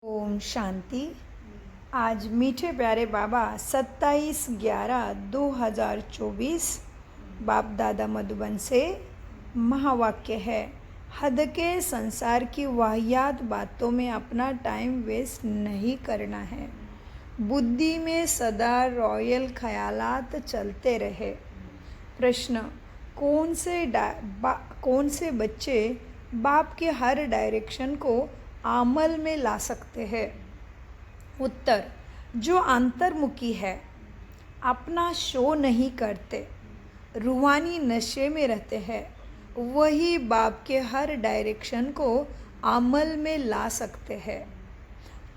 ओम शांति। आज मीठे प्यारे बाबा 27/11/2024 बाप दादा मधुबन से महावाक्य है। हद के संसार की वाहियात बातों में अपना टाइम वेस्ट नहीं करना है। बुद्धि में सदा रॉयल ख्यालात चलते रहे। प्रश्न, कौन से बच्चे बाप के हर डायरेक्शन को अमल में ला सकते हैं? उत्तर, जो अंतर्मुखी है, अपना शो नहीं करते, रूहानी नशे में रहते हैं, वही बाप के हर डायरेक्शन को अमल में ला सकते हैं।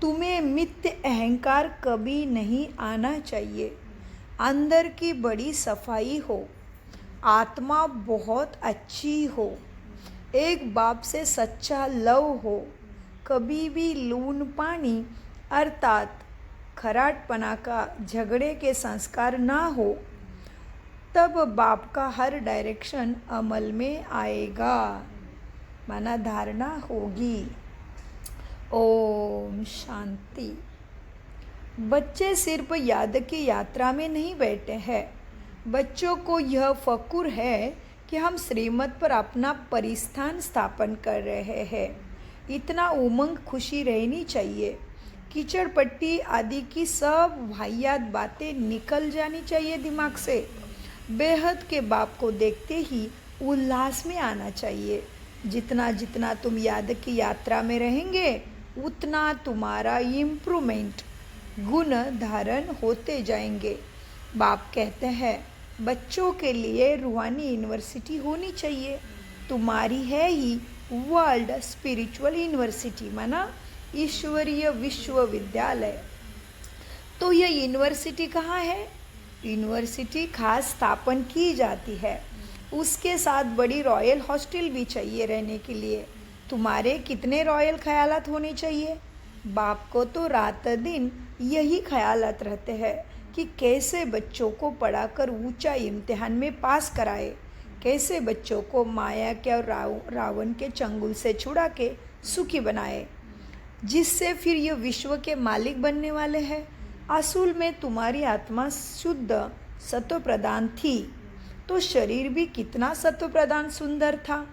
तुम्हें मिथ्य अहंकार कभी नहीं आना चाहिए। अंदर की बड़ी सफाई हो, आत्मा बहुत अच्छी हो, एक बाप से सच्चा लव हो, कभी भी लून पानी अर्थात खराटपना का झगड़े के संस्कार ना हो, तब बाप का हर डायरेक्शन अमल में आएगा, माना धारणा होगी। ओम शांति। बच्चे सिर्फ याद की यात्रा में नहीं बैठे हैं। बच्चों को यह फकुर है कि हम श्रीमत पर अपना परिस्थान स्थापन कर रहे हैं। इतना उमंग खुशी रहनी चाहिए। कीचड़ पट्टी आदि की सब वाहियात बातें निकल जानी चाहिए दिमाग से। बेहद के बाप को देखते ही उल्लास में आना चाहिए। जितना जितना तुम याद की यात्रा में रहेंगे, उतना तुम्हारा इम्प्रूवमेंट गुण धारण होते जाएंगे। बाप कहते हैं, बच्चों के लिए रूहानी यूनिवर्सिटी होनी चाहिए। तुम्हारी है ही वर्ल्ड स्पिरिचुअल यूनिवर्सिटी, माना ईश्वरीय विश्वविद्यालय। तो यह यूनिवर्सिटी कहाँ है? यूनिवर्सिटी खास स्थापन की जाती है। उसके साथ बड़ी रॉयल हॉस्टल भी चाहिए रहने के लिए। तुम्हारे कितने रॉयल ख्यालात होने चाहिए? बाप को तो रात दिन यही ख्यालात रहते हैं कि कैसे बच्चों को पढ़ाकर ऊंचा इम्तिहान में पास कराए, कैसे बच्चों को माया के और रावण के चंगुल से छुड़ा के सुखी बनाए, जिससे फिर ये विश्व के मालिक बनने वाले हैं। असूल में तुम्हारी आत्मा शुद्ध सत्व प्रधान थी, तो शरीर भी कितना सत्व प्रधान सुंदर था,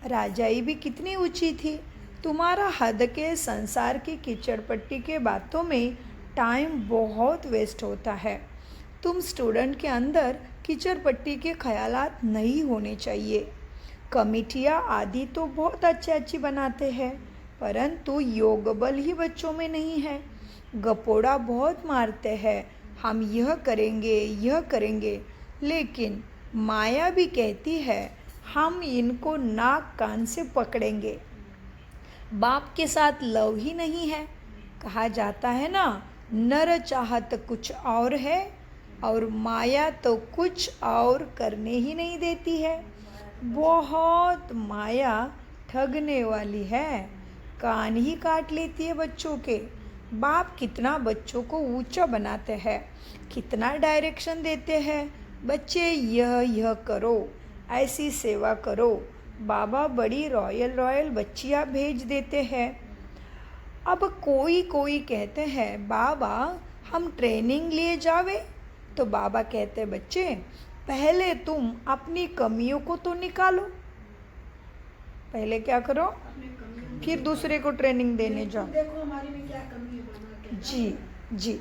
राजाई भी कितनी ऊंची थी। तुम्हारा हद के संसार की कीचड़ पट्टी के बातों में टाइम बहुत वेस्ट होता है। तुम स्टूडेंट के अंदर कीचड़ पट्टी के ख्यालात नहीं होने चाहिए। कमिटियाँ आदि तो बहुत अच्छी बनाते हैं, परंतु योग बल ही बच्चों में नहीं है। गपोड़ा बहुत मारते हैं, हम यह करेंगे, लेकिन माया भी कहती है हम इनको नाक कान से पकड़ेंगे। बाप के साथ लव ही नहीं है। कहा जाता है ना, नर चाहत कुछ और है और माया तो कुछ और करने ही नहीं देती है। बहुत माया ठगने वाली है, कान ही काट लेती है बच्चों के। बाप कितना बच्चों को ऊंचा बनाते हैं, कितना डायरेक्शन देते हैं। बच्चे यह करो, ऐसी सेवा करो। बाबा बड़ी रॉयल बच्चियाँ भेज देते हैं। अब कोई कहते हैं, बाबा हम ट्रेनिंग लिए जावे। तो बाबा कहते, बच्चे पहले तुम अपनी कमियों को तो निकालो। पहले क्या करो, फिर दूसरे को ट्रेनिंग देने जाओ। देखो हमारे में क्या कमी है बाबा। जी,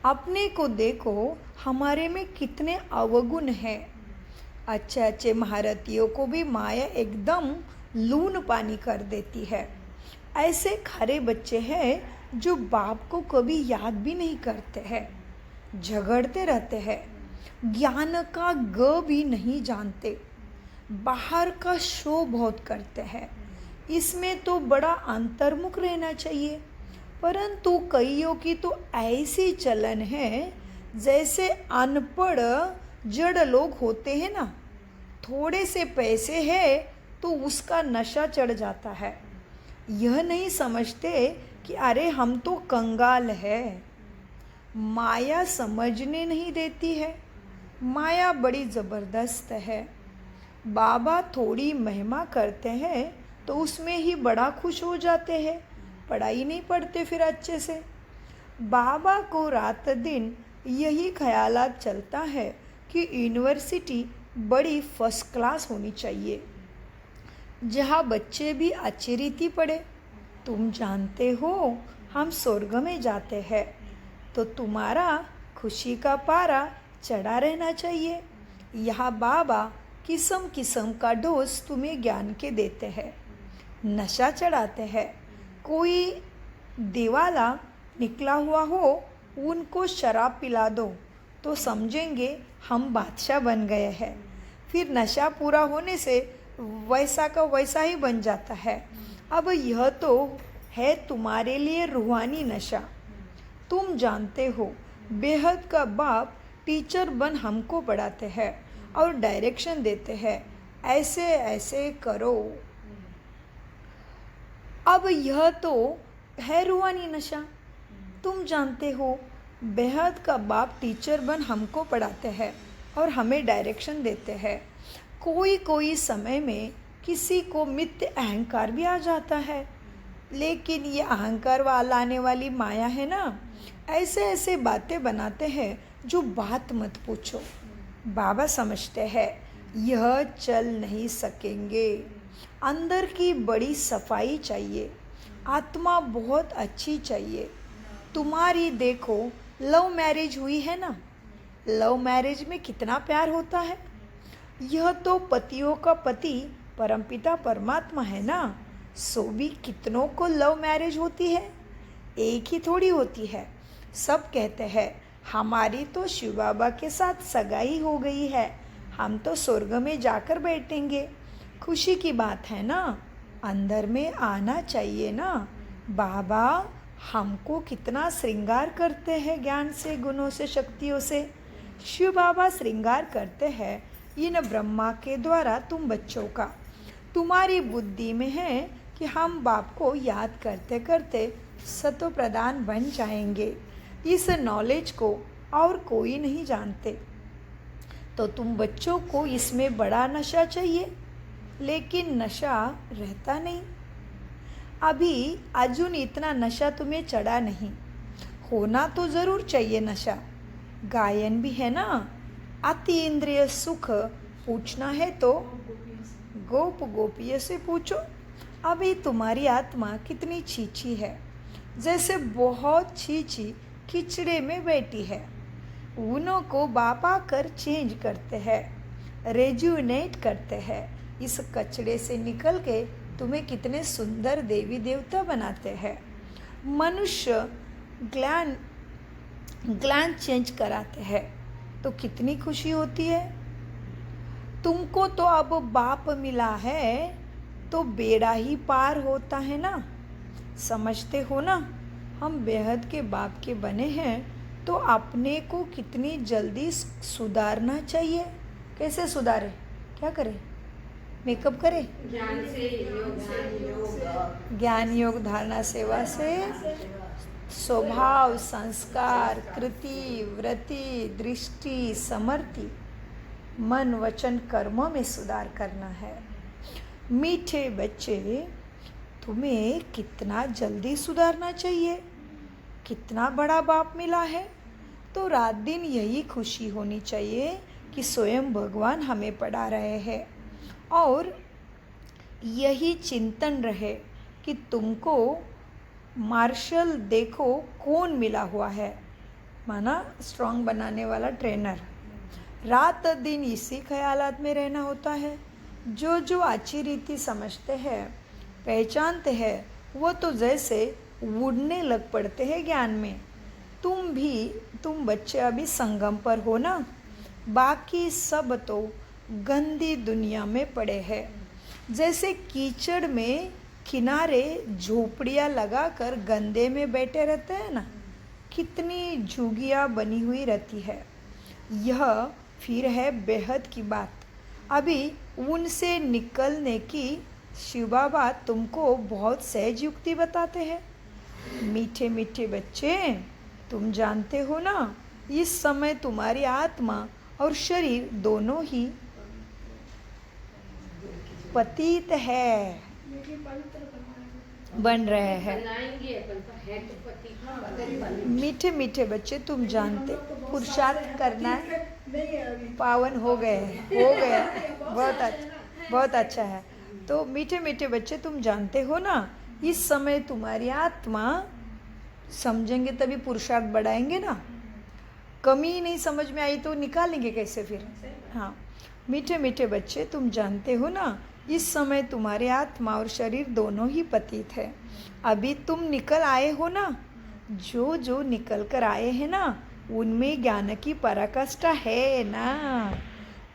अपने को देखो हमारे में कितने अवगुण हैं। अच्छे महारथियों को भी माया एकदम लून पानी कर देती है। ऐसे खरे बच्चे हैं जो बाप को कभी याद भी नहीं करते हैं, झगड़ते रहते हैं, ज्ञान का ग भी नहीं जानते, बाहर का शो बहुत करते हैं। इसमें तो बड़ा अंतर्मुख रहना चाहिए, परंतु कईयों की तो ऐसी चलन है जैसे अनपढ़ जड़ लोग होते हैं ना, थोड़े से पैसे है तो उसका नशा चढ़ जाता है। यह नहीं समझते कि अरे हम तो कंगाल है। माया समझने नहीं देती है। माया बड़ी ज़बरदस्त है। बाबा थोड़ी महिमा करते हैं तो उसमें ही बड़ा खुश हो जाते हैं। पढ़ाई नहीं पढ़ते फिर अच्छे से। बाबा को रात दिन यही ख्यालात चलता है कि यूनिवर्सिटी बड़ी फर्स्ट क्लास होनी चाहिए, जहाँ बच्चे भी अच्छी रीति पढ़े। तुम जानते हो हम स्वर्ग में जाते हैं, तो तुम्हारा खुशी का पारा चढ़ा रहना चाहिए। यहाँ बाबा किस्म किस्म का डोज तुम्हें ज्ञान के देते हैं, नशा चढ़ाते हैं। कोई दिवाला निकला हुआ हो, उनको शराब पिला दो तो समझेंगे हम बादशाह बन गए हैं। फिर नशा पूरा होने से वैसा का वैसा ही बन जाता है। अब यह तो है तुम्हारे लिए रूहानी नशा। तुम जानते हो बेहद का बाप टीचर बन हमको पढ़ाते हैं और डायरेक्शन देते हैं, ऐसे ऐसे करो। अब यह तो है रूहानी नशा। तुम जानते हो बेहद का बाप टीचर बन हमको पढ़ाते हैं और हमें डायरेक्शन देते हैं। कोई कोई समय में किसी को मिथ्य अहंकार भी आ जाता है, लेकिन ये अहंकार लाने वाली माया है ना, ऐसे ऐसे बातें बनाते हैं जो बात मत पूछो। बाबा समझते हैं यह चल नहीं सकेंगे। अंदर की बड़ी सफाई चाहिए, आत्मा बहुत अच्छी चाहिए। तुम्हारी देखो लव मैरिज हुई है ना, लव मैरिज में कितना प्यार होता है। यह तो पतियों का पति परमपिता परमात्मा है ना, सो भी कितनों को लव मैरिज होती है, एक ही थोड़ी होती है। सब कहते हैं हमारी तो शिव बाबा के साथ सगाई हो गई है, हम तो स्वर्ग में जाकर बैठेंगे। खुशी की बात है ना, अंदर में आना चाहिए ना। बाबा हमको कितना श्रृंगार करते हैं ज्ञान से, गुणों से, शक्तियों से। शिव बाबा श्रृंगार करते हैं इन ब्रह्मा के द्वारा तुम बच्चों का। तुम्हारी बुद्धि में है कि हम बाप को याद करते करते सतो प्रधान बन जाएंगे। इस नॉलेज को और कोई नहीं जानते, तो तुम बच्चों को इसमें बड़ा नशा चाहिए, लेकिन नशा रहता नहीं। अभी अजुन इतना नशा तुम्हें चढ़ा नहीं, होना तो ज़रूर चाहिए नशा। गायन भी है ना, अति इंद्रिय सुख पूछना है तो गोप गोपियों से पूछो। अभी तुम्हारी आत्मा कितनी छीछी है, जैसे बहुत छीछी खिचड़े में बैठी है। उन्हों को बापा कर चेंज करते हैं, रेजुनेट करते हैं। इस कचड़े से निकल के तुम्हें कितने सुंदर देवी देवता बनाते हैं। मनुष्य ग्लैन चेंज कराते हैं तो कितनी खुशी होती है। तुमको तो अब बाप मिला है तो बेड़ा ही पार होता है ना। समझते हो ना, हम बेहद के बाप के बने हैं तो अपने को कितनी जल्दी सुधारना चाहिए। कैसे सुधारे, क्या करें, मेकअप करें, ज्ञान योग धारणा सेवा से स्वभाव, संस्कार, कृति, वृत्ति, दृष्टि, समर्ति, मन, वचन, कर्मों में सुधार करना है। मीठे बच्चे, तुम्हें कितना जल्दी सुधारना चाहिए। कितना बड़ा बाप मिला है, तो रात दिन यही खुशी होनी चाहिए कि स्वयं भगवान हमें पढ़ा रहे हैं, और यही चिंतन रहे कि तुमको मार्शल देखो कौन मिला हुआ है, माना स्ट्रांग बनाने वाला ट्रेनर। रात दिन इसी ख्यालात में रहना होता है। जो जो अच्छी रीति समझते हैं, पहचानते हैं, वो तो जैसे उड़ने लग पड़ते हैं ज्ञान में। तुम बच्चे अभी संगम पर हो ना, बाकी सब तो गंदी दुनिया में पड़े हैं। जैसे कीचड़ में किनारे झोपड़ियाँ लगाकर गंदे में बैठे रहते हैं ना, कितनी झुग्गियाँ बनी हुई रहती है। यह फिर है बेहद की बात। अभी उनसे निकलने की शिव बाबा तुमको बहुत सहज युक्ति बताते हैं। मीठे मीठे बच्चे, तुम जानते हो ना, इस समय तुम्हारी आत्मा और शरीर दोनों ही पतित है। बन रहे हैं। बनाएंगे अपन का है तो पति का बना। मीठे मीठे बच्चे, तुम जानते पुरुषार्थ करना नहीं है अभी। पावन हो गए बहुत अच्छा, बहुत अच्छा है। तो मीठे मीठे बच्चे, तुम जानते हो ना, इस समय तुम्हारी आत्मा समझेंगे तभी पुरुषार्थ बढ़ाएंगे ना। कमी ही नहीं समझ में आई तो निकालेंगे कैसे फिर। हाँ, मीठे मीठे बच्चे, तुम जानते हो ना, इस समय तुम्हारे आत्मा और शरीर दोनों ही पतित है। अभी तुम निकल आए हो ना, जो जो निकल कर आए हैं ना, उनमें ज्ञान की पराकाष्ठा है ना।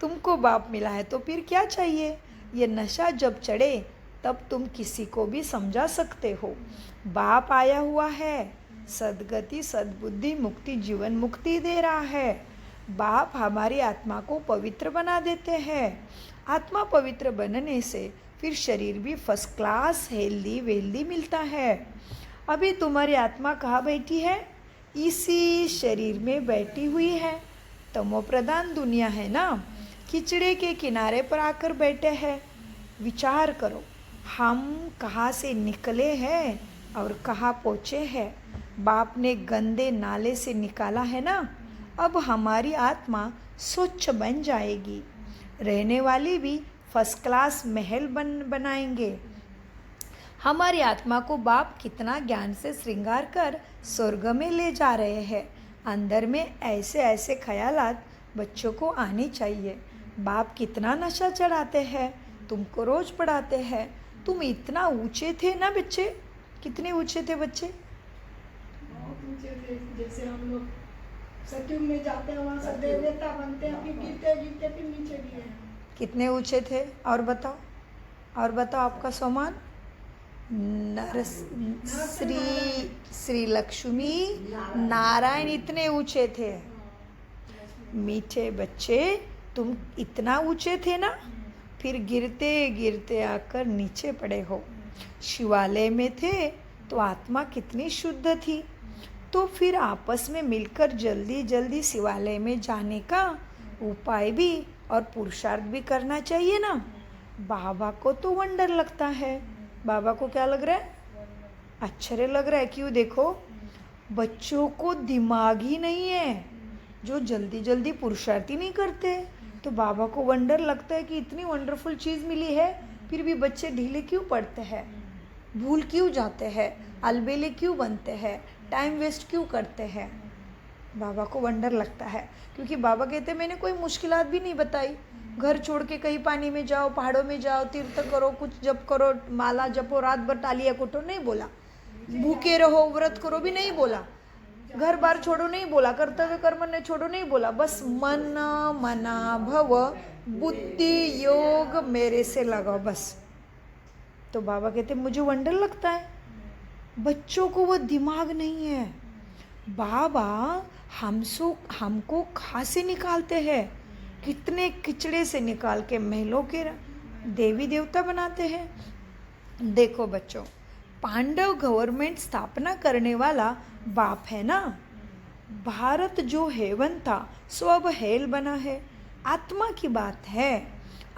तुमको बाप मिला है तो फिर क्या चाहिए। ये नशा जब चढ़े तब तुम किसी को भी समझा सकते हो। बाप आया हुआ है, सद्गति सद्बुद्धि मुक्ति जीवन मुक्ति दे रहा है। बाप हमारी आत्मा को पवित्र बना देते हैं। आत्मा पवित्र बनने से फिर शरीर भी फर्स्ट क्लास हेल्दी वेल्दी मिलता है। अभी तुम्हारी आत्मा कहाँ बैठी है, इसी शरीर में बैठी हुई है। तमोप्रधान दुनिया है ना, खिचड़े के किनारे पर आकर बैठे हैं। विचार करो, हम कहाँ से निकले हैं और कहाँ पहुँचे हैं। बाप ने गंदे नाले से निकाला है ना, अब हमारी आत्मा स्वच्छ बन जाएगी। रहने वाली भी फर्स्ट क्लास महल बनाएंगे। हमारी आत्मा को बाप कितना ज्ञान से श्रृंगार कर स्वर्ग में ले जा रहे हैं। अंदर में ऐसे ऐसे ख्यालात बच्चों को आने चाहिए। बाप कितना नशा चढ़ाते हैं, तुमको रोज पढ़ाते हैं। तुम इतना ऊंचे थे ना बच्चे, कितने ऊंचे थे बच्चे। बहुत ऊंचे थे, जैसे हम लोग सत्युग में जाते हैं वहाँ से देवता बनते हैं, फिर गिरते गिरते फिर नीचे गिरे हैं। कितने ऊंचे थे और बताओ, और बताओ आपका सम्मान। श्री लक्ष्मी नारायण इतने ऊंचे थे। मीठे बच्चे, तुम इतना ऊंचे थे ना, फिर गिरते गिरते आकर नीचे पड़े हो। शिवालय में थे तो आत्मा कितनी शुद्ध थी, तो फिर आपस में मिलकर जल्दी जल्दी शिवालय में जाने का उपाय भी और पुरुषार्थ भी करना चाहिए ना। बाबा को तो वंडर लगता है। बाबा को क्या लग रहा है, आश्चर्य लग रहा है। क्यों, देखो बच्चों को दिमाग ही नहीं है, जो जल्दी जल्दी पुरुषार्थ ही नहीं करते। तो बाबा को वंडर लगता है कि इतनी वंडरफुल चीज़ मिली है, फिर भी बच्चे ढीले क्यों पड़ते हैं, भूल क्यों जाते हैं, अलबेले क्यों बनते हैं, टाइम वेस्ट क्यों करते हैं। बाबा को वंडर लगता है, क्योंकि बाबा कहते हैं मैंने कोई मुश्किलात भी नहीं बताई। घर छोड़ के कहीं पानी में जाओ, पहाड़ों में जाओ, तीर्थ करो, कुछ जप करो, माला जपो, रात भर टालिया कुटो, नहीं बोला। भूखे रहो, व्रत करो भी नहीं बोला। घर बार छोड़ो नहीं बोला, कर्तव्य कर्म ने छोड़ो नहीं बोला। बस मन मना भव बुद्धि योग मेरे से लगाओ बस। तो बाबा कहते मुझे वंडर लगता है, बच्चों को वो दिमाग नहीं है। बाबा हमको कहाँ से निकालते हैं, कितने किचड़े से निकाल के महलों के देवी देवता बनाते हैं। देखो बच्चों, पांडव गवर्नमेंट स्थापना करने वाला बाप है ना। भारत जो हेवन था सो अब हेल बना है। आत्मा की बात है,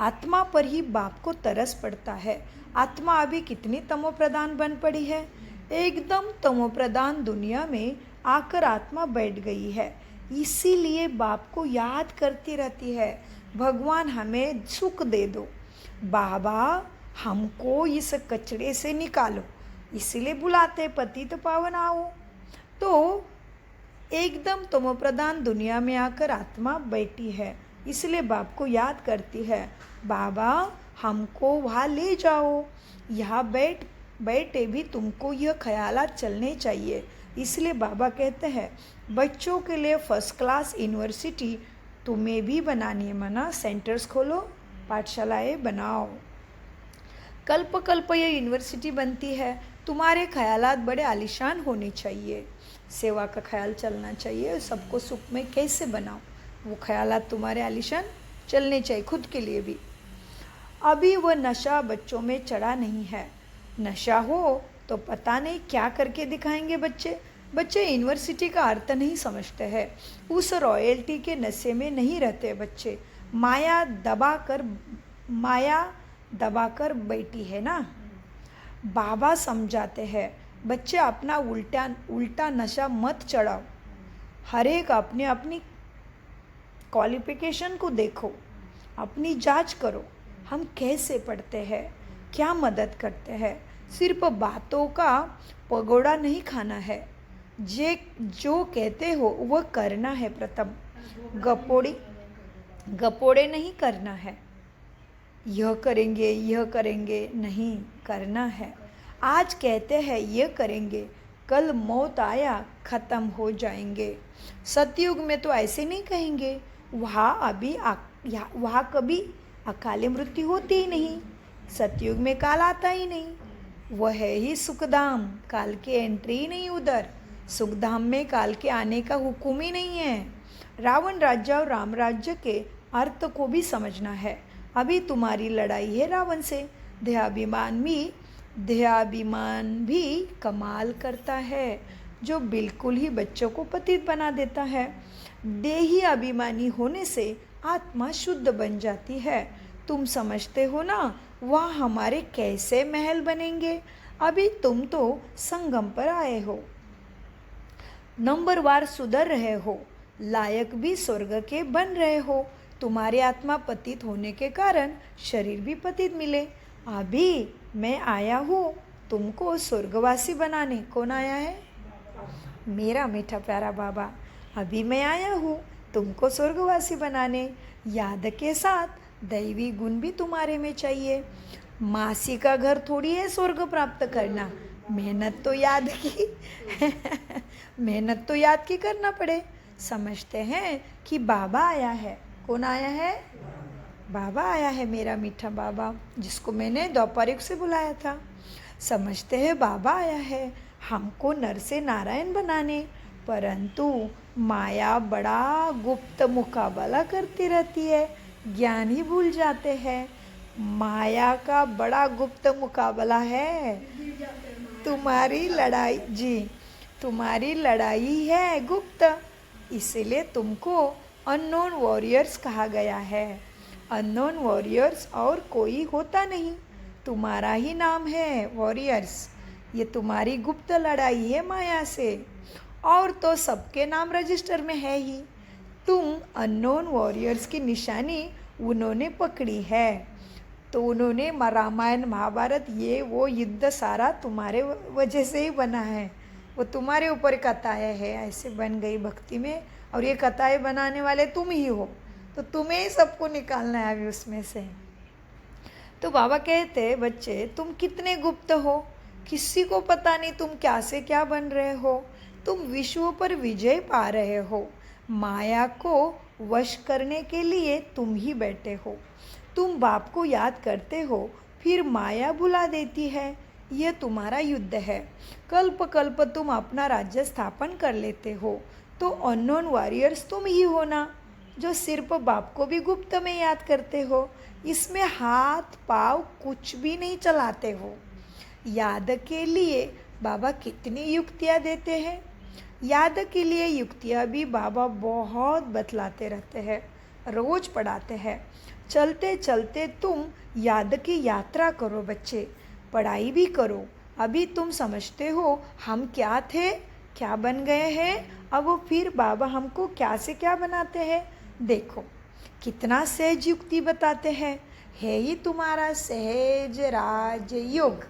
आत्मा पर ही बाप को तरस पड़ता है। आत्मा अभी कितनी तमोप्रधान बन पड़ी है, एकदम तमोप्रधान दुनिया में आकर आत्मा बैठ गई है। इसीलिए बाप को याद करती रहती है, भगवान हमें सुख दे दो, बाबा हमको इस कचड़े से निकालो। इसीलिए बुलाते पतित पावन आओ। तो एकदम तमोप्रधान दुनिया में आकर आत्मा बैठी है, इसलिए बाप को याद करती है, बाबा हमको वहाँ ले जाओ। यहाँ बैठे भी तुमको यह ख्यालात चलने चाहिए। इसलिए बाबा कहते हैं बच्चों के लिए फर्स्ट क्लास यूनिवर्सिटी तुम्हें भी बनानी है, मना सेंटर्स खोलो, पाठशालाएं बनाओ। कल्प कल्प ये यूनिवर्सिटी बनती है। तुम्हारे ख्यालात बड़े आलिशान होने चाहिए, सेवा का ख्याल चलना चाहिए, सबको सुख में कैसे बनाओ, वो ख्यालात तुम्हारे आलिशान चलने चाहिए खुद के लिए भी। अभी वह नशा बच्चों में चढ़ा नहीं है। नशा हो तो पता नहीं क्या करके दिखाएंगे बच्चे। बच्चे यूनिवर्सिटी का अर्थ नहीं समझते हैं, उस रॉयल्टी के नशे में नहीं रहते बच्चे। माया दबा कर बैठी है ना। बाबा समझाते हैं, बच्चे अपना उल्टा उल्टा नशा मत चढ़ाओ। हर एक अपनी अपनी क्वालिफिकेशन को देखो, अपनी जांच करो। हम कैसे पढ़ते हैं, क्या मदद करते हैं। सिर्फ बातों का पगोड़ा नहीं खाना है, जो कहते हो वह करना है। प्रथम गपोड़े नहीं करना है। यह करेंगे नहीं करना है। आज कहते हैं यह करेंगे, कल मौत आया ख़त्म हो जाएंगे। सतयुग में तो ऐसे नहीं कहेंगे, वहाँ कभी अकाले मृत्यु होती ही नहीं। सतयुग में काल आता ही नहीं। वह है ही सुखधाम, काल की एंट्री ही नहीं उधर। सुखधाम में काल के आने का हुक्म ही नहीं है। रावण राज्य और राम राज्य के अर्थ को भी समझना है। अभी तुम्हारी लड़ाई है रावण से। देहाभिमान भी कमाल करता है, जो बिल्कुल ही बच्चों को पतित बना देता है। देही अभिमानी होने से आत्मा शुद्ध बन जाती है। तुम समझते हो ना, वह हमारे कैसे महल बनेंगे। अभी तुम तो संगम पर आए हो, नंबरवार सुधर रहे हो, लायक भी स्वर्ग के बन रहे हो। तुम्हारी आत्मा पतित होने के कारण शरीर भी पतित मिले। अभी मैं आया हूँ तुमको स्वर्गवासी बनाने। कौन आया है? मेरा मीठा प्यारा बाबा। अभी मैं आया हूँ तुमको स्वर्गवासी बनाने। याद के साथ दैवी गुण भी तुम्हारे में चाहिए। मासी का घर थोड़ी है स्वर्ग प्राप्त करना। मेहनत तो याद की करना पड़े। समझते हैं कि बाबा आया है। कौन आया है? बाबा आया है, मेरा मीठा बाबा, जिसको मैंने द्वापरयुग से बुलाया था। समझते हैं बाबा आया है हमको नर से नारायण बनाने। परंतु माया बड़ा गुप्त मुकाबला करती रहती है, ज्ञान ही भूल जाते हैं। माया का बड़ा गुप्त मुकाबला है। तुम्हारी लड़ाई है गुप्त, इसीलिए तुमको अननोन वॉरियर्स कहा गया है। अननोन वॉरियर्स और कोई होता नहीं, तुम्हारा ही नाम है वॉरियर्स। ये तुम्हारी गुप्त लड़ाई है माया से, और तो सबके नाम रजिस्टर में है ही। तुम अननोन वॉरियर्स की निशानी उन्होंने पकड़ी है, तो उन्होंने रामायण महाभारत ये वो युद्ध सारा तुम्हारे वजह से ही बना है। वो तुम्हारे ऊपर कथाएँ है, ऐसे बन गई भक्ति में। और ये कथाएँ बनाने वाले तुम ही हो, तो तुम्हें ही सबको निकालना है अभी उसमें से। तो बाबा कहते, बच्चे तुम कितने गुप्त हो, किसी को पता नहीं तुम क्या से क्या बन रहे हो। तुम विश्व पर विजय पा रहे हो। माया को वश करने के लिए तुम ही बैठे हो। तुम बाप को याद करते हो, फिर माया भुला देती है। यह तुम्हारा युद्ध है। कल्प कल्प तुम अपना राज्य स्थापन कर लेते हो, तो अननोन वॉरियर्स तुम ही हो ना, जो सिर्फ बाप को भी गुप्त में याद करते हो। इसमें हाथ पाँव कुछ भी नहीं चलाते हो। याद के लिए बाबा कितनी युक्तियाँ देते हैं। याद के लिए युक्तियाँ भी बाबा बहुत बतलाते रहते हैं, रोज पढ़ाते हैं। चलते चलते तुम याद की यात्रा करो बच्चे, पढ़ाई भी करो। अभी तुम समझते हो हम क्या थे, क्या बन गए हैं। अब वो फिर बाबा हमको क्या से क्या बनाते हैं। देखो कितना सहज युक्ति बताते हैं। है ही तुम्हारा सहज राज योग।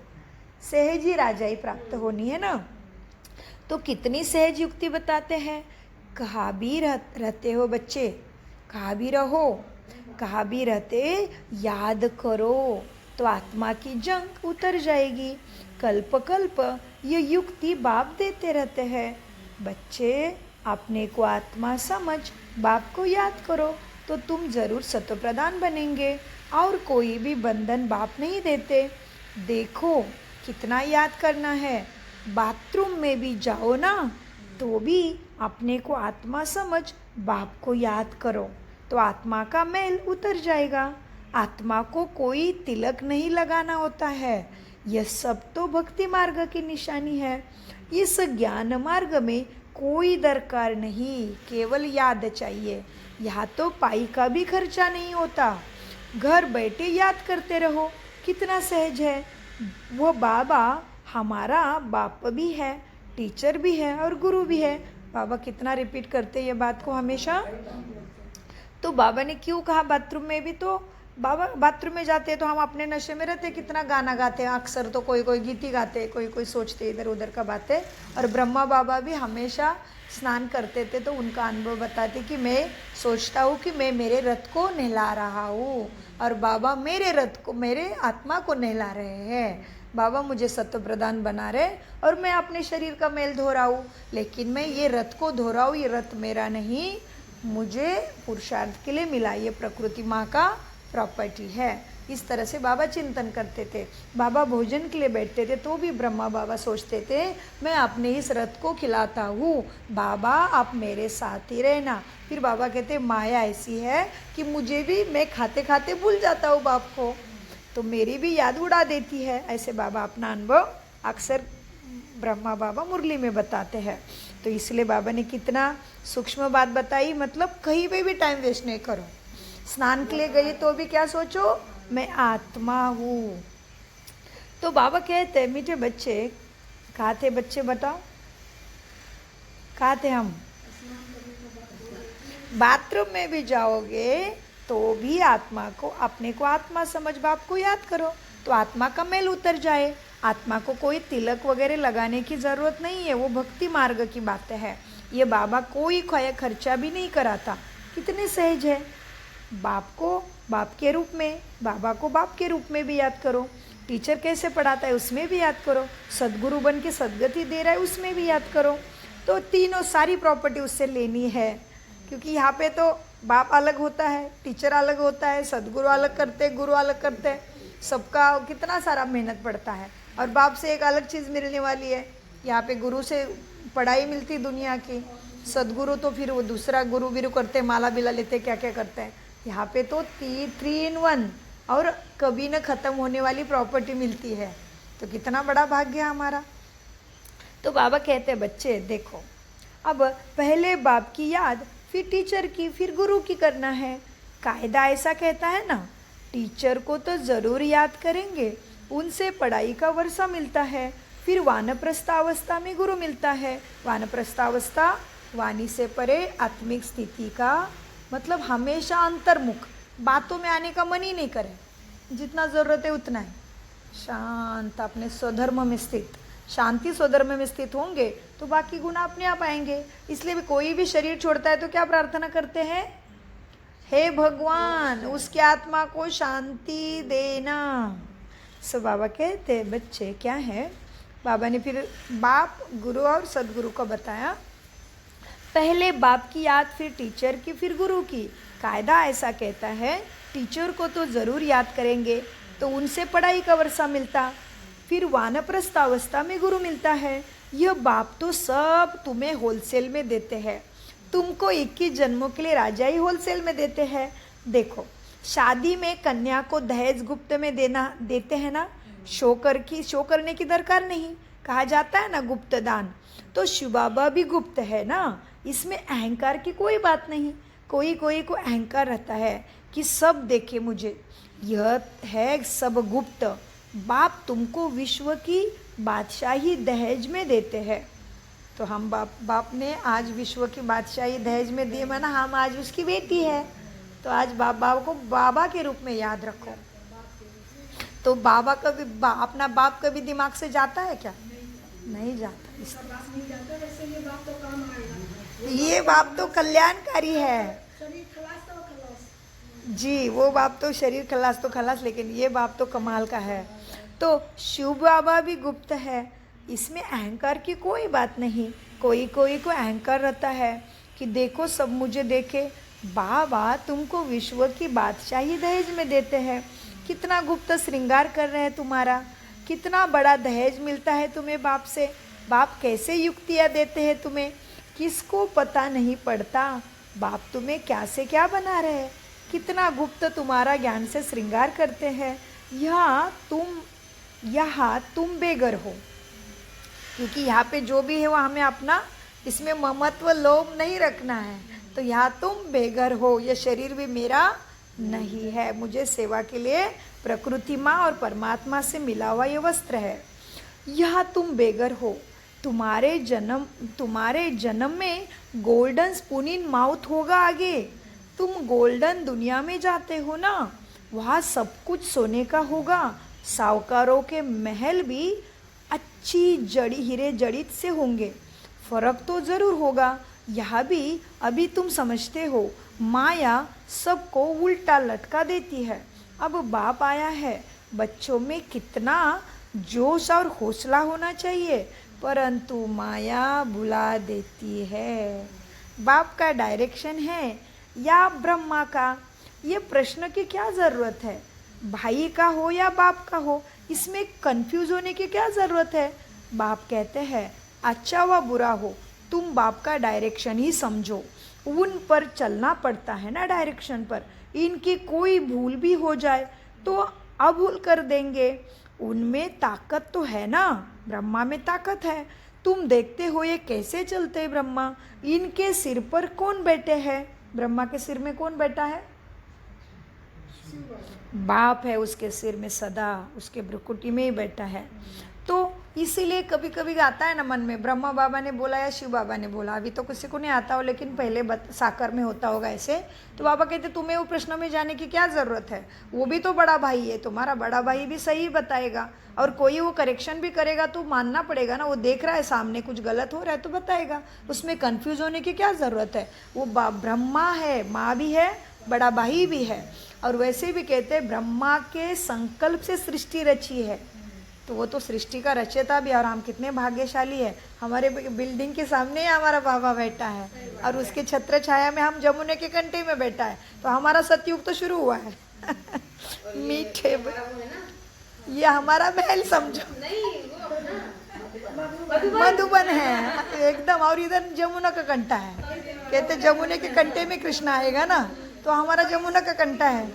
सहज ही राजाई प्राप्त होनी है ना, तो कितनी सहज युक्ति बताते हैं। कहाँ भी रहते हो बच्चे, कहाँ भी रहो, कहाँ भी रहते याद करो, तो आत्मा की जंग उतर जाएगी। कल्प कल्प ये युक्ति बाप देते रहते हैं। बच्चे अपने को आत्मा समझ बाप को याद करो, तो तुम जरूर सत्वप्रधान बनेंगे। और कोई भी बंधन बाप नहीं देते। देखो कितना याद करना है। बाथरूम में भी जाओ ना, तो भी अपने को आत्मा समझ बाप को याद करो, तो आत्मा का मैल उतर जाएगा। आत्मा को कोई तिलक नहीं लगाना होता है। यह सब तो भक्ति मार्ग की निशानी है। इस ज्ञान मार्ग में कोई दरकार नहीं, केवल याद चाहिए। यहाँ तो पाई का भी खर्चा नहीं होता। घर बैठे याद करते रहो, कितना सहज है। वो बाबा हमारा बाप भी है, टीचर भी है और गुरु भी है। बाबा कितना रिपीट करते ये बात को हमेशा। तो बाबा ने क्यों कहा बाथरूम में भी, तो बाबा बाथरूम में जाते तो हम अपने नशे में रहते, कितना गाना गाते हैं अक्सर, तो कोई कोई गीत ही गाते, कोई कोई सोचते इधर उधर का बातें। और ब्रह्मा बाबा भी हमेशा स्नान करते थे तो उनका अनुभव बताते कि मैं सोचता हूँ कि मैं मेरे रथ को नहला रहा हूँ और बाबा मेरे रथ को, मेरे आत्मा को नहला रहे हैं। बाबा मुझे सत्व प्रदान बना रहे और मैं अपने शरीर का मैल धो रहा हूँ, लेकिन मैं ये रथ को धो रहा हूँ, ये रथ मेरा नहीं, मुझे पुरुषार्थ के लिए मिला, ये प्रकृति माँ का प्रॉपर्टी है। इस तरह से बाबा चिंतन करते थे। बाबा भोजन के लिए बैठते थे तो भी ब्रह्मा बाबा सोचते थे मैं अपने इस रथ को खिलाता हूँ, बाबा आप मेरे साथ ही रहना। फिर बाबा कहते माया ऐसी है कि मुझे भी, मैं खाते खाते भूल जाता हूँ बाप को, तो मेरी भी याद उड़ा देती है। ऐसे बाबा अपना अनुभव अक्सर ब्रह्मा बाबा मुरली में बताते हैं। तो इसलिए बाबा ने कितना सूक्ष्म बात बताई, मतलब कहीं पे भी टाइम वेस्ट नहीं करो। स्नान के लिए गई तो भी क्या सोचो, मैं आत्मा हूँ। तो बाबा कहते मीठे बच्चे, कहाँ थे बच्चे बताओ, कहाँ थे हम? बाथरूम में भी जाओगे तो भी आत्मा को, अपने को आत्मा समझ बाप को याद करो तो आत्मा का मैल उतर जाए। आत्मा को कोई तिलक वगैरह लगाने की ज़रूरत नहीं है, वो भक्ति मार्ग की बातें है। ये बाबा कोई खर्चा भी नहीं कराता, कितने सहज है। बाप को बाप के रूप में, बाबा को बाप के रूप में भी याद करो। टीचर कैसे पढ़ाता है उसमें भी याद करो। सद्गुरु बन के सद्गति दे रहा है उसमें भी याद करो। तो तीनों सारी प्रॉपर्टी उससे लेनी है, क्योंकि यहाँ पे तो बाप अलग होता है, टीचर अलग होता है, सद्गुरु अलग करते, गुरु अलग करते, सबका कितना सारा मेहनत पड़ता है। और बाप से एक अलग चीज़ मिलने वाली है। यहाँ पे गुरु से पढ़ाई मिलती दुनिया की, सद्गुरु तो फिर वो दूसरा गुरु विरु करते, माला बिला लेते, क्या क्या करते हैं। यहाँ पे तो 3 in 1 और कभी न ख़त्म होने वाली प्रॉपर्टी मिलती है। तो कितना बड़ा भाग्य है हमारा। तो बाबा कहते हैं बच्चे देखो, अब पहले बाप की याद, फिर टीचर की, फिर गुरु की करना है। कायदा ऐसा कहता है ना, टीचर को तो ज़रूर याद करेंगे, उनसे पढ़ाई का वर्षा मिलता है। फिर वानप्रस्थावस्था में गुरु मिलता है। वानप्रस्थावस्था वाणी से परे आत्मिक स्थिति का मतलब हमेशा अंतर्मुख, बातों में आने का मन ही नहीं करे, जितना ज़रूरत है उतना ही शांत, अपने स्वधर्म में स्थित, शांति स्वधर्म में स्थित होंगे तो बाकी गुण अपने आप आएंगे। इसलिए भी कोई भी शरीर छोड़ता है तो क्या प्रार्थना करते हैं, हे भगवान उसकी आत्मा को शांति देना। सो बाबा कहते बच्चे क्या है, बाबा ने फिर बाप, गुरु और सदगुरु को बताया। पहले बाप की याद, फिर टीचर की, फिर गुरु की। कायदा ऐसा कहता है टीचर को तो ज़रूर याद करेंगे तो उनसे पढ़ाई का वर्षा मिलता। फिर वानप्रस्थ अवस्था में गुरु मिलता है। यह बाप तो सब तुम्हें होलसेल में देते हैं, तुमको 21 जन्मों के लिए राजा ही होलसेल में देते हैं। देखो शादी में कन्या को दहेज गुप्त में देते हैं ना, शो करने की दरकार नहीं, कहा जाता है ना गुप्त दान। तो शिव बाबा भी गुप्त है ना, इसमें अहंकार की कोई बात नहीं। कोई को अहंकार रहता है कि सब देखे मुझे, यह है सब गुप्त। बाप तुमको विश्व की बादशाही दहेज में देते हैं। तो हम बाप ने आज विश्व की बादशाही दहेज में दिए, माना हम आज उसकी बेटी है। तो आज बाबा को बाबा के रूप में याद रखो। तो बाबा कभी अपना बाप कभी दिमाग से जाता है क्या? नहीं जाता। ये बाप तो कल्याणकारी है जी, वो बाप तो शरीर खलास तो खलास, लेकिन ये बाप तो कमाल का है। तो शिव बाबा भी गुप्त है, इसमें अहंकार की कोई बात नहीं। कोई को अहंकार रहता है कि देखो सब मुझे देखे। बाबा तुमको विश्व की बादशाही दहेज में देते हैं। कितना गुप्त श्रृंगार कर रहे हैं तुम्हारा, कितना बड़ा दहेज मिलता है तुम्हें बाप से। बाप कैसे युक्तियाँ देते हैं तुम्हें, किसको पता नहीं पड़ता। बाप तुम्हें क्या से क्या बना रहे हैं, कितना गुप्त तुम्हारा ज्ञान से श्रृंगार करते हैं। यहाँ तुम बेघर हो, क्योंकि यहाँ पे जो भी है वो हमें अपना, इसमें ममत्व लोभ नहीं रखना है। तो यहाँ तुम बेघर हो, ये शरीर भी मेरा नहीं है, मुझे सेवा के लिए प्रकृति माँ और परमात्मा से मिला हुआ ये वस्त्र है। यह तुम बेगर हो, तुम्हारे जन्म में गोल्डन स्पून इन माउथ होगा आगे। तुम गोल्डन दुनिया में जाते हो ना, वहाँ सब कुछ सोने का होगा। साहूकारों के महल भी अच्छी हीरे जड़ित से होंगे। फर्क तो ज़रूर होगा। यह भी अभी तुम समझते हो, माया सबको उल्टा लटका देती है। अब बाप आया है, बच्चों में कितना जोश और हौसला होना चाहिए, परंतु माया भुला देती है। बाप का डायरेक्शन है या ब्रह्मा का, ये प्रश्न की क्या ज़रूरत है? भाई का हो या बाप का हो, इसमें कंफ्यूज होने की क्या ज़रूरत है? बाप कहते हैं अच्छा व बुरा हो, तुम बाप का डायरेक्शन ही समझो। उन पर चलना पड़ता है ना, डायरेक्शन पर। इनकी कोई भूल भी हो जाए तो अभूल कर देंगे। उनमें ताकत तो है ना, ब्रह्मा में ताकत है। तुम देखते हो ये कैसे चलते ब्रह्मा। इनके सिर पर कौन बैठे हैं? ब्रह्मा के सिर में कौन बैठा है? बाप है उसके सिर में, सदा उसके भ्रुकुटी में ही बैठा है। तो इसीलिए कभी कभी आता है ना मन में, ब्रह्मा बाबा ने बोला या शिव बाबा ने बोला। अभी तो किसी को नहीं आता हो, लेकिन पहले साकार में होता होगा ऐसे। तो बाबा कहते तुम्हें वो प्रश्न में जाने की क्या ज़रूरत है, वो भी तो बड़ा भाई है, तुम्हारा बड़ा भाई भी सही बताएगा। और कोई वो करेक्शन भी करेगा तो मानना पड़ेगा ना, वो देख रहा है सामने कुछ गलत हो रहा है तो बताएगा। उसमें कन्फ्यूज होने की क्या ज़रूरत है? वो ब्रह्मा है, माँ भी है, बड़ा भाई भी है। और वैसे भी कहते हैं ब्रह्मा के संकल्प से सृष्टि रची है, तो वो तो सृष्टि का रचयिता भी। और हम कितने भाग्यशाली है, हमारे बिल्डिंग के सामने ही हमारा बाबा बैठा है और उसके छत्र छाया में हम जमुने के कंटे में बैठा है। तो हमारा सतयुग तो शुरू हुआ है। मीठे ये हमारा महल समझो, मधुबन है एकदम। और इधर जमुना का कंटा है, कहते जमुने के कंटे में कृष्ण आएगा ना, तो हमारा जमुना का कंटा है।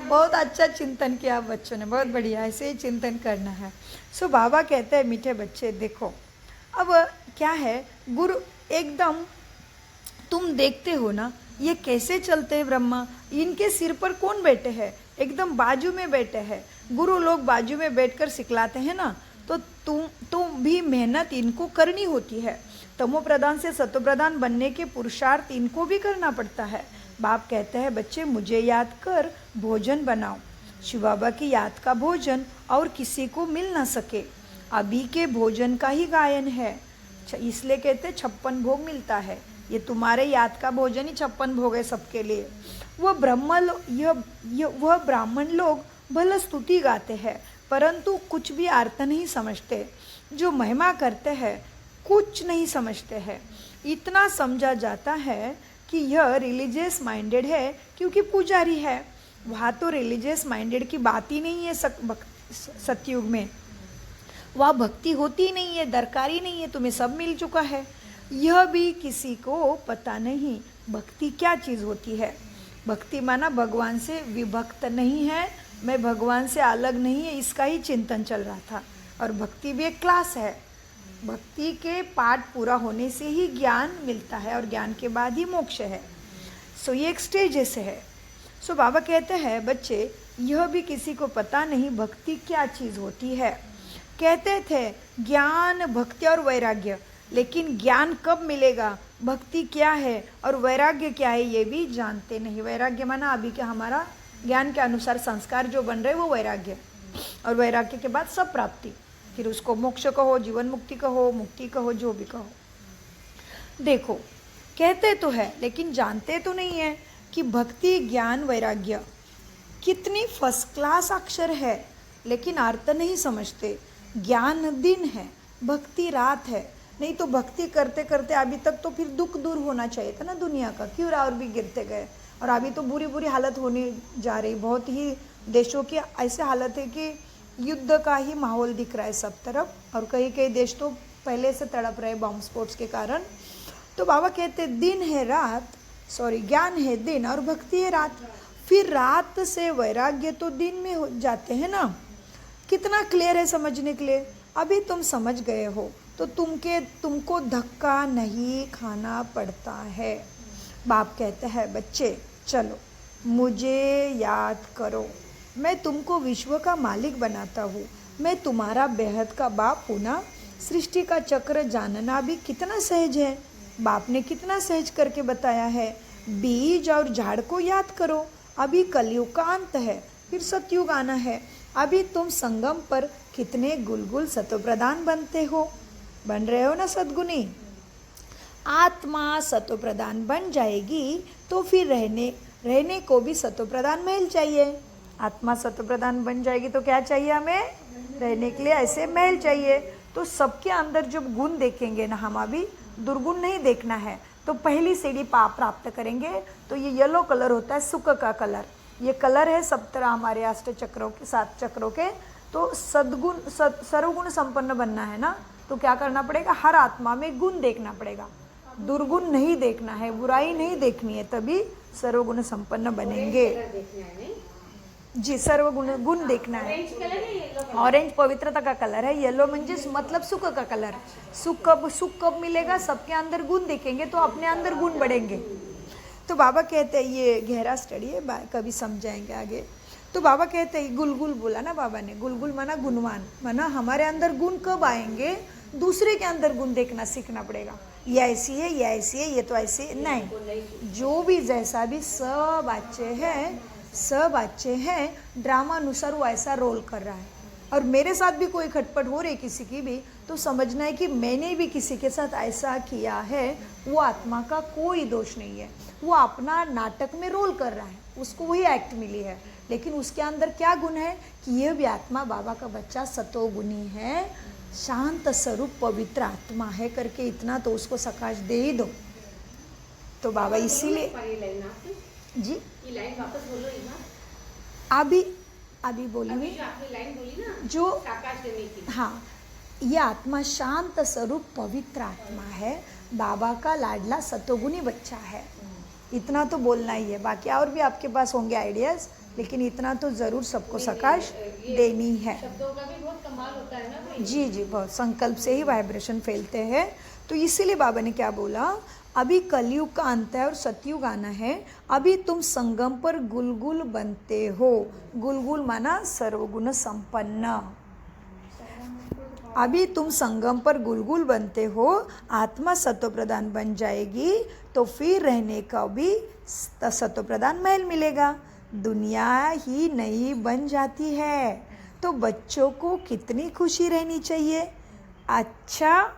बहुत अच्छा चिंतन किया बच्चों ने, बहुत बढ़िया, ऐसे ही चिंतन करना है। सो बाबा कहते हैं मीठे बच्चे देखो, अब क्या है, गुरु एकदम तुम देखते हो ना ये कैसे चलते हैं ब्रह्मा। इनके सिर पर कौन बैठे हैं? एकदम बाजू में बैठे हैं। गुरु लोग बाजू में बैठकर सिखलाते हैं ना, तो तुम भी मेहनत इनको करनी होती है। तमो प्रधान से सतो प्रधान बनने के पुरुषार्थ इनको भी करना पड़ता है। बाप कहते हैं बच्चे मुझे याद कर भोजन बनाओ। शिव बाबा की याद का भोजन और किसी को मिल ना सके। अभी के भोजन का ही गायन है, इसलिए कहते 56 भोग मिलता है। ये तुम्हारे याद का भोजन ही 56 भोग है सबके लिए। वह ब्राह्मण लोग भले स्तुति गाते हैं, परंतु कुछ भी अर्थ नहीं समझते। जो महिमा करते हैं कुछ नहीं समझते हैं। इतना समझा जाता है कि यह रिलीजियस माइंडेड है क्योंकि पुजारी है। वहाँ तो रिलीजियस माइंडेड की बात ही नहीं है सतयुग में। वहाँ भक्ति होती नहीं है, दरकार ही नहीं है, तुम्हें सब मिल चुका है। यह भी किसी को पता नहीं भक्ति क्या चीज़ होती है। भक्ति माना भगवान से विभक्त नहीं है, मैं भगवान से अलग नहीं है, इसका ही चिंतन चल रहा था। और भक्ति भी एक क्लास है। भक्ति के पाठ पूरा होने से ही ज्ञान मिलता है और ज्ञान के बाद ही मोक्ष है। सो ये एक स्टेजेस है। सो बाबा कहते हैं बच्चे यह भी किसी को पता नहीं भक्ति क्या चीज़ होती है। कहते थे ज्ञान भक्ति और वैराग्य, लेकिन ज्ञान कब मिलेगा, भक्ति क्या है और वैराग्य क्या है ये भी जानते नहीं। वैराग्य माना अभी के हमारा ज्ञान के अनुसार संस्कार जो बन रहे वो वैराग्य, और वैराग्य के बाद सब प्राप्ति, फिर उसको मोक्ष कहो, जीवन मुक्ति कहो, मुक्ति कहो, जो भी कहो। देखो कहते तो है लेकिन जानते तो नहीं है कि भक्ति ज्ञान वैराग्य कितनी फर्स्ट क्लास अक्षर है, लेकिन अर्थ नहीं समझते। ज्ञान दिन है, भक्ति रात है। नहीं तो भक्ति करते करते अभी तक तो फिर दुख दूर होना चाहिए था ना दुनिया का, क्यों और भी गिरते गए। और अभी तो बुरी बुरी हालत होने जा रही। बहुत ही देशों की ऐसी हालत है कि युद्ध का ही माहौल दिख रहा है सब तरफ, और कई कई देश तो पहले से तड़प रहे बॉम्ब स्फोट के कारण। तो बाबा कहते दिन है रात, ज्ञान है दिन और भक्ति है रात। फिर रात से वैराग्य तो दिन में हो जाते हैं ना। कितना क्लियर है समझने के लिए। अभी तुम समझ गए हो तो तुमको धक्का नहीं खाना पड़ता है। बाप कहते हैं बच्चे चलो मुझे याद करो, मैं तुमको विश्व का मालिक बनाता हूँ, मैं तुम्हारा बेहद का बाप हूँ ना। सृष्टि का चक्र जानना भी कितना सहज है, बाप ने कितना सहज करके बताया है। बीज और झाड़ को याद करो, अभी कलयुग का अंत है, फिर सतयुग आना है। अभी तुम संगम पर कितने गुलगुल सतोप्रधान बन रहे हो ना सद्गुणी। आत्मा सतोप्रधान बन जाएगी तो फिर रहने को भी सतोप्रधान महल चाहिए। आत्मा सतोप्रधान बन जाएगी तो क्या चाहिए हमें? रहने के लिए ऐसे महल चाहिए। तो सबके अंदर जब गुण देखेंगे ना, हम अभी दुर्गुण नहीं देखना है, तो पहली सीढ़ी प्राप्त करेंगे। तो ये येलो कलर होता है सुख का कलर, ये कलर है 17 हमारे 8 चक्रों के 7 चक्रों के। तो सर्वगुण संपन्न बनना है ना, तो क्या करना पड़ेगा? हर आत्मा में गुण देखना पड़ेगा, दुर्गुण नहीं देखना है, बुराई नहीं देखनी है, तभी सर्वगुण संपन्न बनेंगे। जी, सर्वगुण गुण देखना है। ऑरेंज पवित्रता का कलर है, येलो म्हणजे मतलब सुख का कलर। सुख कब मिलेगा? सबके अंदर गुण देखेंगे तो अपने अंदर गुण बढ़ेंगे। तो बाबा कहते हैं, ये गहरा स्टडी है, कभी समझाएंगे आगे। तो बाबा कहते हैं, गुलगुल बोला ना बाबा ने, गुलगुल माना गुणवान, माना हमारे अंदर गुण कब आएंगे? दूसरे के अंदर गुण देखना सीखना पड़ेगा। ये ऐसी है, ये ऐसी है, ये तो ऐसी नहीं, जो भी जैसा भी सब अच्छे हैं, ड्रामा अनुसार वो ऐसा रोल कर रहा है। और मेरे साथ भी कोई खटपट हो रही किसी की भी, तो समझना है कि मैंने भी किसी के साथ ऐसा किया है, वो आत्मा का कोई दोष नहीं है। वो अपना नाटक में रोल कर रहा है, उसको वही एक्ट मिली है, लेकिन उसके अंदर क्या गुण है कि ये भी आत्मा बाबा का बच्चा सतोगुणी है, शांत स्वरूप पवित्र आत्मा है करके इतना तो उसको सकाश दे ही दो। तो बाबा इसीलिए जी ये लाइन वापस बोलो एक बार। अभी बोली हुई जो आपने लाइन बोली ना, जो साकाश देने की। हाँ, ये आत्मा शांत स्वरूप पवित्र आत्मा है, बाबा का लाडला सतोगुणी बच्चा है। इतना तो बोलना ही है, बाकी और भी आपके पास होंगे आइडियाज, लेकिन इतना तो ज़रूर सबको सकाश देनी है। शब्दों का भी बहुत कमाल होता है ना भाई। जी, बहुत संकल्प से ही वाइब्रेशन फैलते हैं। तो इसीलिए बाबा ने क्या बोला, अभी कलयुग का अंत है और सतयुग आना है। अभी तुम संगम पर गुलगुल बनते हो। गुलगुल माना सर्वगुण संपन्न। अभी तुम संगम पर गुलगुल बनते हो, आत्मा सतोप्रधान बन जाएगी तो फिर रहने का भी सतोप्रधान महल मिलेगा। दुनिया ही नई बन जाती है, तो बच्चों को कितनी खुशी रहनी चाहिए। अच्छा,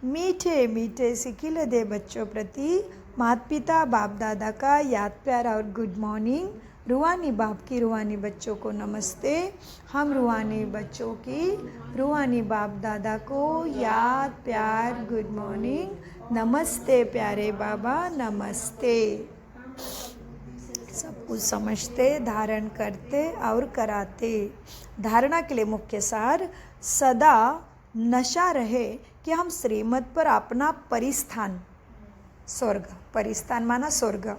मीठे मीठे से खिले दे बच्चों प्रति माता पिता बाप दादा का याद प्यार और गुड मॉर्निंग। रूहानी बाप की रूहानी बच्चों को नमस्ते। हम रूहानी बच्चों की रूहानी बाप दादा को याद प्यार गुड मॉर्निंग, नमस्ते प्यारे बाबा, नमस्ते। सब कुछ समझते, धारण करते और कराते। धारणा के लिए मुख्य सार, सदा नशा रहे कि हम श्रीमत पर अपना परिस्थान, स्वर्ग, परिस्थान माना स्वर्ग,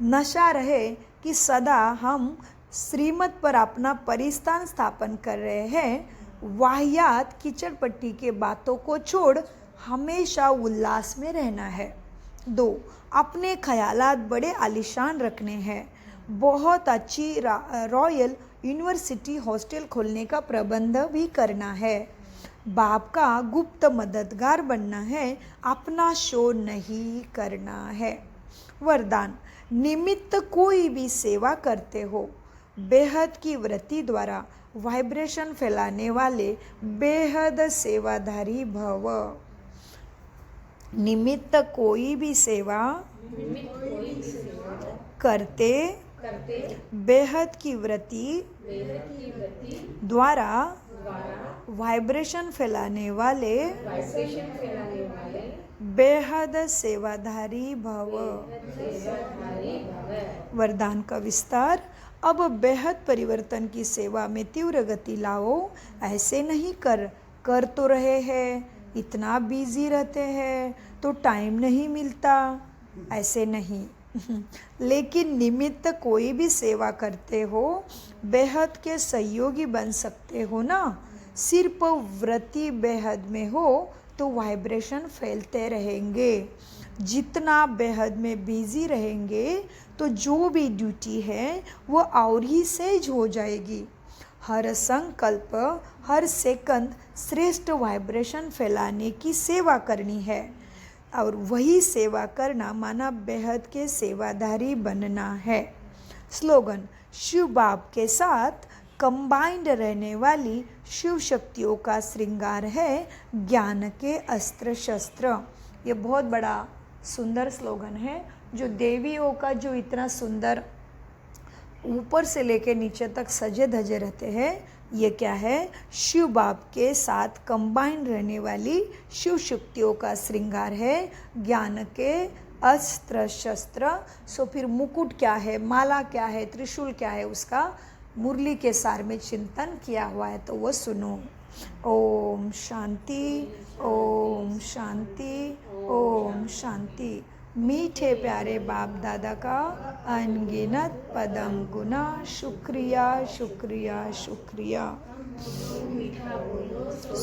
नशा रहे कि सदा हम श्रीमत पर अपना परिस्थान स्थापन कर रहे हैं। वाहियात कीचड़ पट्टी के बातों को छोड़ हमेशा उल्लास में रहना है। 2, अपने ख्यालात बड़े आलीशान रखने हैं। बहुत अच्छी रॉयल यूनिवर्सिटी हॉस्टल खोलने का प्रबंध भी करना है। बाप का गुप्त मददगार बनना है, अपना शो नहीं करना है। वरदान, निमित्त कोई भी सेवा करते हो, बेहद की वृत्ति द्वारा वाइब्रेशन फैलाने वाले बेहद सेवाधारी भव। निमित्त कोई भी सेवा करते बेहद की वृत्ति द्वारा वाइब्रेशन फैलाने वाले बेहद सेवाधारी भव। वरदान का विस्तार, अब बेहद परिवर्तन की सेवा में तीव्र गति लाओ। ऐसे नहीं कर तो रहे हैं, इतना बिजी रहते हैं तो टाइम नहीं मिलता, ऐसे नहीं लेकिन निमित्त कोई भी सेवा करते हो, बेहद के सहयोगी बन सकते हो ना। सिर्फ वृत्ति बेहद में हो तो वाइब्रेशन फैलते रहेंगे। जितना बेहद में बिजी रहेंगे तो जो भी ड्यूटी है वो और ही सहज हो जाएगी। हर संकल्प, हर सेकंड श्रेष्ठ वाइब्रेशन फैलाने की सेवा करनी है, और वही सेवा करना माना बेहद के सेवादारी बनना है। स्लोगन: शिव बाप के साथ कंबाइंड रहने वाली शिव शक्तियों का श्रृंगार है ज्ञान के अस्त्र शस्त्र। ये बहुत बड़ा सुंदर स्लोगन है, जो देवियों का जो इतना सुंदर ऊपर से लेके नीचे तक सजे धजे रहते हैं। ये क्या है? शिव बाप के साथ कंबाइंड रहने वाली शिव शक्तियों का श्रृंगार है ज्ञान के अस्त्र शस्त्र। सो फिर मुकुट क्या है, माला क्या है, त्रिशूल क्या है, उसका मुरली के सार में चिंतन किया हुआ है, तो वो सुनो। ओम शांति, ओम शांति, ओम शांति। मीठे प्यारे बाप दादा का अनगिनत पदम गुना शुक्रिया, शुक्रिया, शुक्रिया। मीठा बोलो।